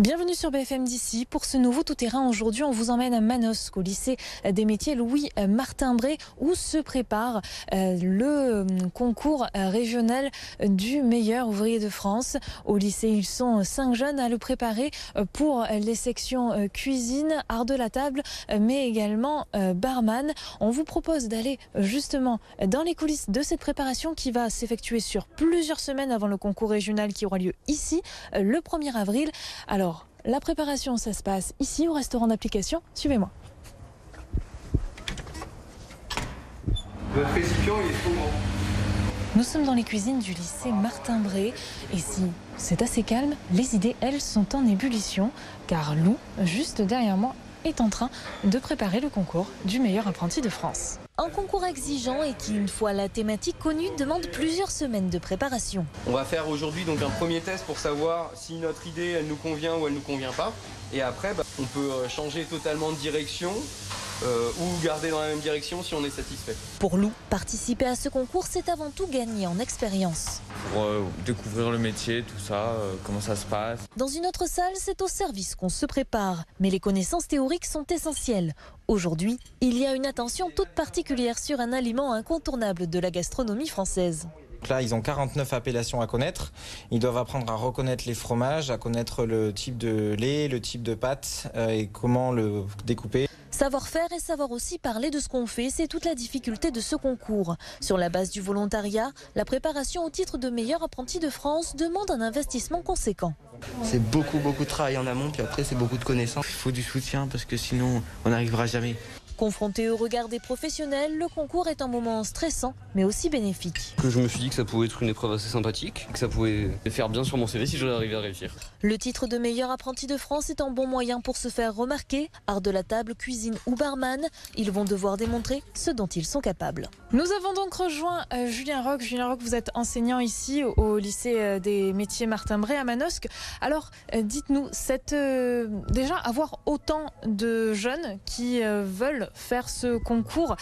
Bienvenue sur BFM d'ici pour ce nouveau tout-terrain. Aujourd'hui, on vous emmène à Manosque, au lycée des métiers Louis-Martin-Bray, où se prépare le concours régional du meilleur ouvrier de France. Au lycée, ils sont 5 jeunes à le préparer pour les sections cuisine, art de la table, mais également barman. On vous propose d'aller justement dans les coulisses de cette préparation qui va s'effectuer sur plusieurs semaines avant le concours régional qui aura lieu ici le 1er avril. Alors, la préparation, ça se passe ici au restaurant d'application. Suivez-moi. Votre récipient, il est trop grand. Nous sommes dans les cuisines du lycée Martin-Bray. Et si c'est assez calme, les idées, elles, sont en ébullition. Car Lou, juste derrière moi, est en train de préparer le concours du meilleur apprenti de France. Un concours exigeant et qui, une fois la thématique connue, demande plusieurs semaines de préparation. On va faire aujourd'hui donc un premier test pour savoir si notre idée elle nous convient ou elle nous convient pas. Et après, on peut changer totalement de direction ou garder dans la même direction si on est satisfait. Pour Lou, participer à ce concours, c'est avant tout gagner en expérience. Pour découvrir le métier, tout ça, comment ça se passe. Dans une autre salle, c'est au service qu'on se prépare. Mais les connaissances théoriques sont essentielles. Aujourd'hui, il y a une attention toute particulière sur un aliment incontournable de la gastronomie française. Là, ils ont 49 appellations à connaître. Ils doivent apprendre à reconnaître les fromages, à connaître le type de lait, le type de pâte et comment le découper. Savoir-faire et savoir aussi parler de ce qu'on fait, c'est toute la difficulté de ce concours. Sur la base du volontariat, la préparation au titre de meilleur apprenti de France demande un investissement conséquent. C'est beaucoup de travail en amont, puis après c'est beaucoup de connaissances. Il faut du soutien parce que sinon on n'arrivera jamais. Confronté au regard des professionnels, le concours est un moment stressant, mais aussi bénéfique. Je me suis dit que ça pouvait être une épreuve assez sympathique, que ça pouvait faire bien sur mon CV si j'allais arriver à réussir. Le titre de meilleur apprenti de France est un bon moyen pour se faire remarquer. Art de la table, cuisine ou barman, ils vont devoir démontrer ce dont ils sont capables. Nous avons donc rejoint Julien Roch. Julien Roch, vous êtes enseignant ici au lycée des métiers Martin-Bray à Manosque. Alors, dites-nous, déjà avoir autant de jeunes qui veulent faire ce concours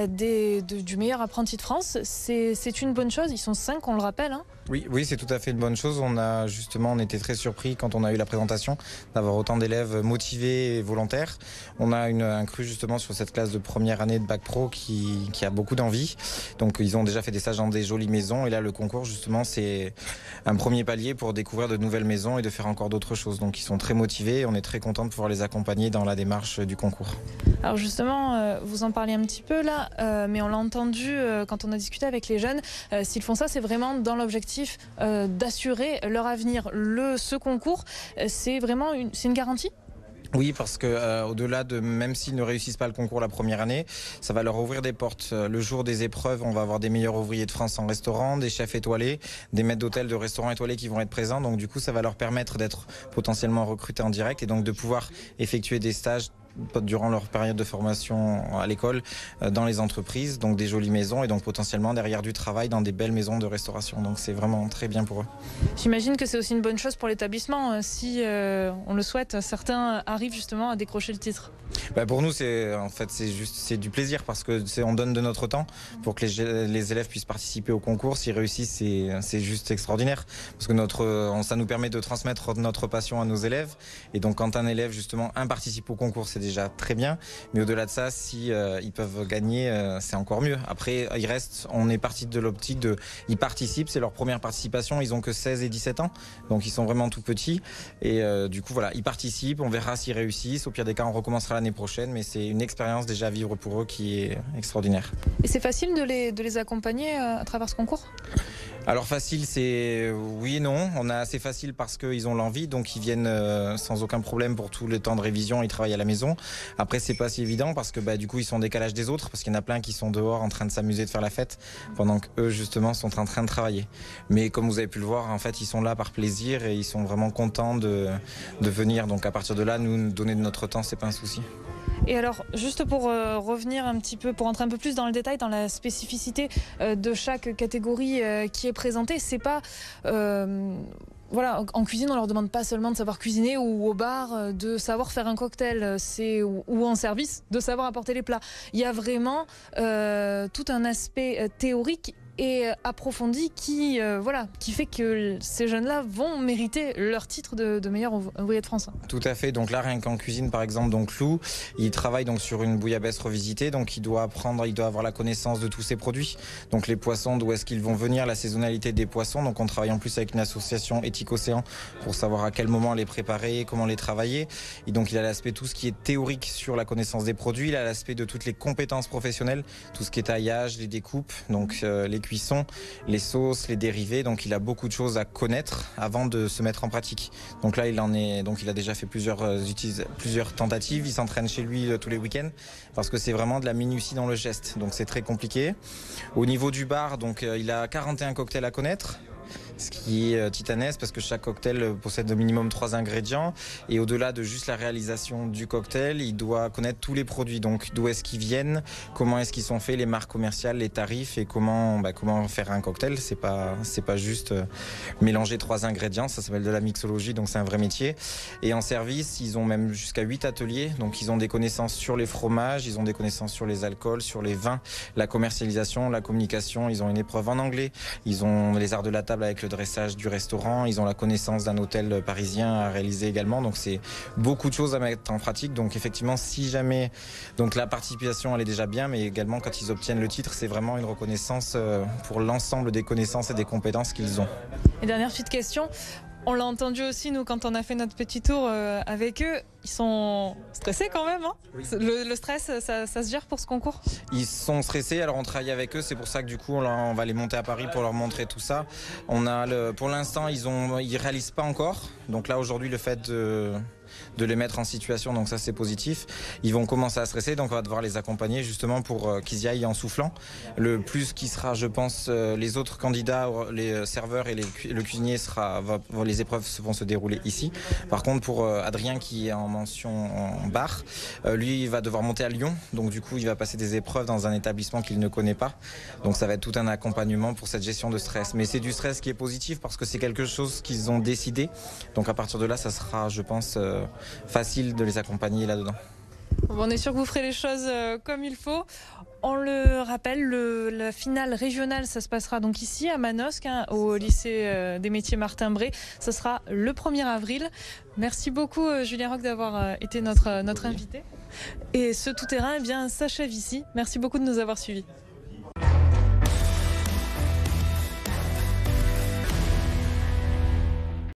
du meilleur apprenti de France, c'est une bonne chose. Ils sont 5, on le rappelle. Hein. Oui, c'est tout à fait une bonne chose. On était très surpris quand on a eu la présentation d'avoir autant d'élèves motivés et volontaires. On a un cru justement sur cette classe de première année de bac pro qui a beaucoup d'envie. Donc ils ont déjà fait des stages dans des jolies maisons et là le concours justement c'est un premier palier pour découvrir de nouvelles maisons et de faire encore d'autres choses. Donc ils sont très motivés et on est très content de pouvoir les accompagner dans la démarche du concours. Alors justement, vous en parlez un petit peu là, mais on l'a entendu quand on a discuté avec les jeunes. S'ils font ça, c'est vraiment dans l'objectif d'assurer leur avenir. Ce concours, c'est une garantie ? Oui, parce que au-delà de, même s'ils ne réussissent pas le concours la première année, ça va leur ouvrir des portes. Le jour des épreuves, on va avoir des meilleurs ouvriers de France en restaurant, des chefs étoilés, des maîtres d'hôtel de restaurants étoilés qui vont être présents. Donc du coup, ça va leur permettre d'être potentiellement recrutés en direct et donc de pouvoir effectuer des stages durant leur période de formation à l'école dans les entreprises, donc des jolies maisons et donc potentiellement derrière du travail dans des belles maisons de restauration. Donc c'est vraiment très bien pour eux. J'imagine que c'est aussi une bonne chose pour l'établissement si on le souhaite, certains arrivent justement à décrocher le titre. Pour nous c'est du plaisir parce que on donne de notre temps pour que les élèves puissent participer au concours. S'ils réussissent, c'est juste extraordinaire parce que ça nous permet de transmettre notre passion à nos élèves et donc quand un élève justement participe au concours, c'est déjà très bien, mais au-delà de ça, si ils peuvent gagner, c'est encore mieux. Après, on est parti de l'optique ils participent, c'est leur première participation, ils ont que 16 et 17 ans, donc ils sont vraiment tout petits, et du coup voilà, ils participent, on verra s'ils réussissent, au pire des cas on recommencera l'année prochaine, mais c'est une expérience déjà à vivre pour eux qui est extraordinaire. Et c'est facile de les accompagner à travers ce concours ? Alors facile, c'est oui et non. On a assez facile parce qu'ils ont l'envie, donc ils viennent sans aucun problème pour tout le temps de révision, ils travaillent à la maison. Après c'est pas si évident parce que du coup ils sont en décalage des autres, parce qu'il y en a plein qui sont dehors en train de s'amuser, de faire la fête, pendant qu'eux justement sont en train de travailler. Mais comme vous avez pu le voir, en fait ils sont là par plaisir et ils sont vraiment contents de venir. Donc à partir de là, nous donner de notre temps, c'est pas un souci. Et alors, juste pour revenir un petit peu, pour entrer un peu plus dans le détail, dans la spécificité de chaque catégorie qui est présentée, c'est pas... Voilà, en cuisine, on leur demande pas seulement de savoir cuisiner ou au bar de savoir faire un cocktail, ou en service de savoir apporter les plats. Il y a vraiment tout un aspect théorique et approfondie qui fait que ces jeunes-là vont mériter leur titre de meilleur ouvrier de France. Tout à fait. Donc là, rien qu'en cuisine, par exemple, donc Lou, il travaille donc sur une bouillabaisse revisitée. Donc il doit avoir la connaissance de tous ses produits. Donc les poissons, d'où est-ce qu'ils vont venir, la saisonnalité des poissons. Donc on travaille en plus avec une association Éthique Océan pour savoir à quel moment les préparer, comment les travailler. Et donc il a l'aspect tout ce qui est théorique sur la connaissance des produits. Il a l'aspect de toutes les compétences professionnelles, tout ce qui est taillage, les découpes, donc les cuissons, les sauces, les dérivés. Donc il a beaucoup de choses à connaître avant de se mettre en pratique. Donc là il a déjà fait plusieurs tentatives. Il s'entraîne chez lui tous les week-ends parce que c'est vraiment de la minutie dans le geste. Donc c'est très compliqué. Au niveau du bar, donc il a 41 cocktails à connaître, ce qui est titanesque parce que chaque cocktail possède au minimum 3 ingrédients et au-delà de juste la réalisation du cocktail, il doit connaître tous les produits, donc d'où est-ce qu'ils viennent, comment est-ce qu'ils sont faits, les marques commerciales, les tarifs et comment faire un cocktail. C'est pas juste mélanger 3 ingrédients, ça s'appelle de la mixologie, donc c'est un vrai métier. Et en service, ils ont même jusqu'à 8 ateliers, donc ils ont des connaissances sur les fromages, ils ont des connaissances sur les alcools, sur les vins, la commercialisation, la communication, ils ont une épreuve en anglais, ils ont les arts de la table avec le dressage du restaurant, ils ont la connaissance d'un hôtel parisien à réaliser également, donc c'est beaucoup de choses à mettre en pratique. Donc effectivement, si jamais donc la participation elle est déjà bien, mais également quand ils obtiennent le titre, c'est vraiment une reconnaissance pour l'ensemble des connaissances et des compétences qu'ils ont. Et dernière petite question, on l'a entendu aussi nous quand on a fait notre petit tour avec eux, ils sont stressés quand même, hein. Oui. Le stress, ça se gère pour ce concours? Ils sont stressés, alors on travaille avec eux, c'est pour ça que du coup on va les monter à Paris pour leur montrer tout ça. Pour l'instant ils réalisent pas encore, donc là aujourd'hui le fait de les mettre en situation, donc ça c'est positif. Ils vont commencer à stresser, donc on va devoir les accompagner justement pour qu'ils y aillent en soufflant. Le plus qui sera, je pense, les autres candidats, les serveurs et le cuisinier les épreuves vont se dérouler ici. Par contre pour Adrien qui est en mention en bar, lui il va devoir monter à Lyon, donc du coup il va passer des épreuves dans un établissement qu'il ne connaît pas. Donc ça va être tout un accompagnement pour cette gestion de stress. Mais c'est du stress qui est positif parce que c'est quelque chose qu'ils ont décidé. Donc à partir de là, ça sera, je pense, facile de les accompagner là-dedans. On est sûr que vous ferez les choses comme il faut. On le rappelle, la finale régionale, ça se passera donc ici à Manosque, au lycée des métiers Martin-Bray. Ce sera le 1er avril. Merci beaucoup Julien Roch d'avoir été notre invité. Et ce tout-terrain s'achève ici. Merci beaucoup de nous avoir suivis.